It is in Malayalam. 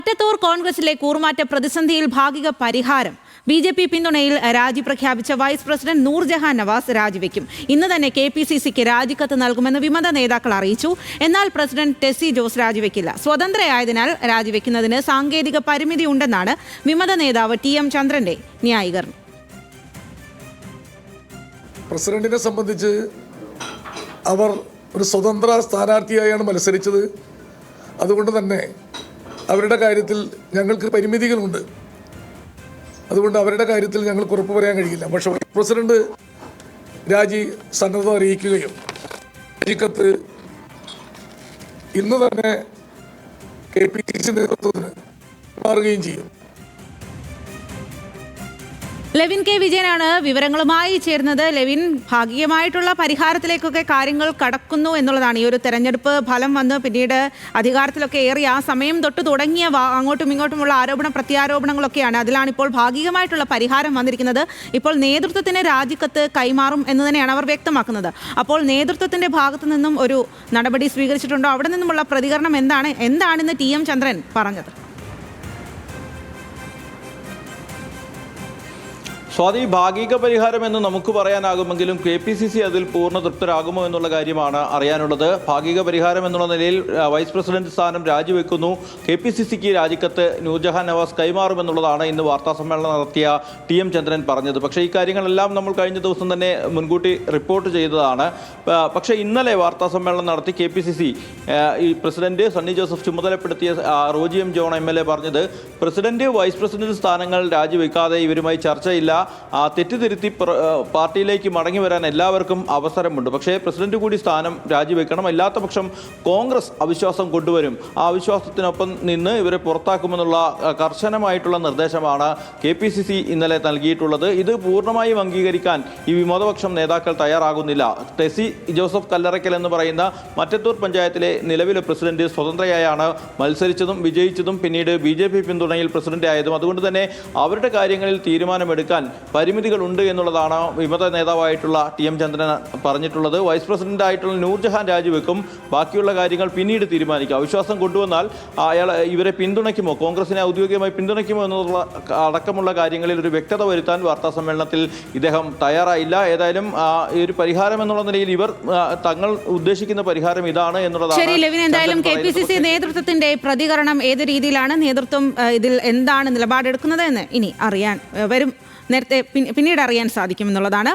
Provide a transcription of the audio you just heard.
മറ്റത്തൂർ കോൺഗ്രസിലെ കൂറുമാറ്റ പ്രതിസന്ധിയിൽ ഭാഗിക പരിഹാരം. ബി.ജെ.പി. പിന്തുണയിൽ രാജി പ്രഖ്യാപിച്ച വൈസ് പ്രസിഡന്റ് നൂർജഹാൻ നവാസ് രാജിവെക്കും. ഇന്ന് തന്നെ കെ.പി.സി.സിക്ക് രാജിക്കത്ത് നൽകുമെന്ന് വിമത നേതാക്കൾ അറിയിച്ചു. എന്നാൽ പ്രസിഡന്റ് ടെസ്സി ജോസ് രാജിവെക്കില്ല. സ്വതന്ത്രയായതിനാൽ രാജിവെക്കുന്നതിന് സാങ്കേതിക പരിമിതി ഉണ്ടെന്നാണ് വിമത നേതാവ് ടി.എം. ചന്ദ്രന്റെ ന്യായീകരണം. പ്രസിഡന്റിനെ സംബന്ധിച്ച് അവർ ഒരു സ്വതന്ത്ര സ്ഥാനാർത്ഥിയായാണ് മത്സരിച്ചത്. അതുകൊണ്ട് തന്നെ അവരുടെ കാര്യത്തിൽ ഞങ്ങൾക്ക് പരിമിതികളുണ്ട്. അതുകൊണ്ട് അവരുടെ കാര്യത്തിൽ ഞങ്ങൾക്ക് ഉറപ്പ് പറയാൻ കഴിയില്ല. പക്ഷേ പ്രസിഡന്റ് രാജി സന്നദ്ധത അറിയിക്കുകയും രാജിക്കത്ത് ഇന്ന് തന്നെ കെ.പി.സി.സി നേതൃത്വത്തിന് മാറുകയും ചെയ്യും. ലെവിൻ കെ വിജയനാണ് വിവരങ്ങളുമായി ചേർന്നത്. ലെവിൻ, ഭാഗികമായിട്ടുള്ള പരിഹാരത്തിലേക്കൊക്കെ കാര്യങ്ങൾ കടക്കുന്നു എന്നുള്ളതാണ്. ഈ ഒരു തെരഞ്ഞെടുപ്പ് ഫലം വന്ന് പിന്നീട് അധികാരത്തിലൊക്കെ ഏറി ആ സമയം തൊട്ട് തുടങ്ങിയ അങ്ങോട്ടും ഇങ്ങോട്ടുമുള്ള ആരോപണ പ്രത്യാരോപണങ്ങളൊക്കെയാണ്. അതിലാണ് ഇപ്പോൾ ഭാഗികമായിട്ടുള്ള പരിഹാരം വന്നിരിക്കുന്നത്. ഇപ്പോൾ നേതൃത്വത്തിന് രാജിക്കത്ത് കൈമാറും എന്ന് തന്നെയാണ് അവർ വ്യക്തമാക്കുന്നത്. അപ്പോൾ നേതൃത്വത്തിന്റെ ഭാഗത്തു നിന്നും ഒരു നടപടി സ്വീകരിച്ചിട്ടുണ്ടോ? അവിടെ നിന്നുമുള്ള പ്രതികരണം എന്താണെന്ന് ടി.എം. ചന്ദ്രൻ പറഞ്ഞത്? സ്വാതി, ഭാഗിക പരിഹാരം എന്ന് നമുക്ക് പറയാനാകുമെങ്കിലും കെ.പി.സി.സി അതിൽ പൂർണ്ണ തൃപ്തരാകുമോ എന്നുള്ള കാര്യമാണ് അറിയാനുള്ളത്. ഭാഗിക പരിഹാരം എന്നുള്ള നിലയിൽ വൈസ് പ്രസിഡന്റ് സ്ഥാനം രാജിവെക്കുന്നു, കെ.പി.സി.സിക്ക് രാജിക്കത്ത് നൂർജഹാൻ നവാസ് കൈമാറുമെന്നുള്ളതാണ് ഇന്ന് വാർത്താസമ്മേളനം നടത്തിയ ടി.എം. ചന്ദ്രൻ പറഞ്ഞത്. പക്ഷേ ഈ കാര്യങ്ങളെല്ലാം നമ്മൾ കഴിഞ്ഞ ദിവസം തന്നെ മുൻകൂട്ടി റിപ്പോർട്ട് ചെയ്തതാണ്. പക്ഷേ ഇന്നലെ വാർത്താസമ്മേളനം നടത്തി കെ.പി.സി.സി ഈ പ്രസിഡന്റ് സണ്ണി ജോസഫ് ചുമതലപ്പെടുത്തിയ റോജി എം. ജോൺ എം.എൽ.എ പറഞ്ഞത് പ്രസിഡന്റ് വൈസ് പ്രസിഡന്റ് സ്ഥാനങ്ങൾ രാജിവെക്കാതെ ഇവരുമായി ചർച്ചയില്ല, തെറ്റിദ്ധരുത്തി പാർട്ടിയിലേക്ക് മടങ്ങി വരാൻ എല്ലാവർക്കും അവസരമുണ്ട്. പക്ഷേ പ്രസിഡന്റ് കൂടി സ്ഥാനം രാജിവെക്കണം, അല്ലാത്ത പക്ഷം കോൺഗ്രസ് അവിശ്വാസം കൊണ്ടുവരും, ആ അവിശ്വാസത്തിനൊപ്പം നിന്ന് ഇവരെ പുറത്താക്കുമെന്നുള്ള കർശനമായിട്ടുള്ള നിർദ്ദേശമാണ് കെ.പി.സി.സി ഇന്നലെ നൽകിയിട്ടുള്ളത്. ഇത് പൂർണ്ണമായും അംഗീകരിക്കാൻ ഈ വിമതപക്ഷം നേതാക്കൾ തയ്യാറാകുന്നില്ല. ടെസ്സി ജോസഫ് കല്ലറയ്ക്കൽ എന്ന് പറയുന്ന മറ്റത്തൂർ പഞ്ചായത്തിലെ നിലവിലെ പ്രസിഡന്റ് സ്വതന്ത്രയായാണ് മത്സരിച്ചതും വിജയിച്ചതും പിന്നീട് ബി.ജെ.പി. പിന്തുണയിൽ പ്രസിഡന്റ് ആയതും. അതുകൊണ്ട് തന്നെ അവരുടെ കാര്യങ്ങളിൽ തീരുമാനമെടുക്കാൻ പരിമിതികളുണ്ട് എന്നുള്ളതാണ് വിമത നേതാവായിട്ടുള്ള ടി.എം. ചന്ദ്രൻ പറഞ്ഞിട്ടുള്ളത്. വൈസ് പ്രസിഡന്റ് ആയിട്ടുള്ള നൂർജഹാൻ രാജിവെക്കും, ബാക്കിയുള്ള കാര്യങ്ങൾ പിന്നീട് തീരുമാനിക്കും. അവിശ്വാസം കൊണ്ടുവന്നാൽ ഇവരെ പിന്തുണയ്ക്കുമോ, കോൺഗ്രസിനെ ഔദ്യോഗികമായി പിന്തുണയ്ക്കുമോ എന്നുള്ള അടക്കമുള്ള കാര്യങ്ങളിൽ ഒരു വ്യക്തത വരുത്താൻ വാർത്താ സമ്മേളനത്തിൽ ഇദ്ദേഹം തയ്യാറായില്ല. ഏതായാലും ഈ ഒരു പരിഹാരം എന്നുള്ള നിലയിൽ ഇവർ തങ്ങൾ ഉദ്ദേശിക്കുന്ന പരിഹാരം ഇതാണ് എന്നുള്ളതാണ്. ശരി ലെവിൻ, എന്തായാലും കെ.പി.സി.സി നേതൃത്വത്തിന്റെ പ്രതികരണം ഏത് രീതിയിലാണ്, നേതൃത്വം ഇതിൽ എന്താണ് നിലപാടെടുക്കുന്നത് എന്ന് ഇനി അറിയാൻ വരും, പിന്നീട് അറിയാൻ സാധിക്കുമെന്നുള്ളതാണ്.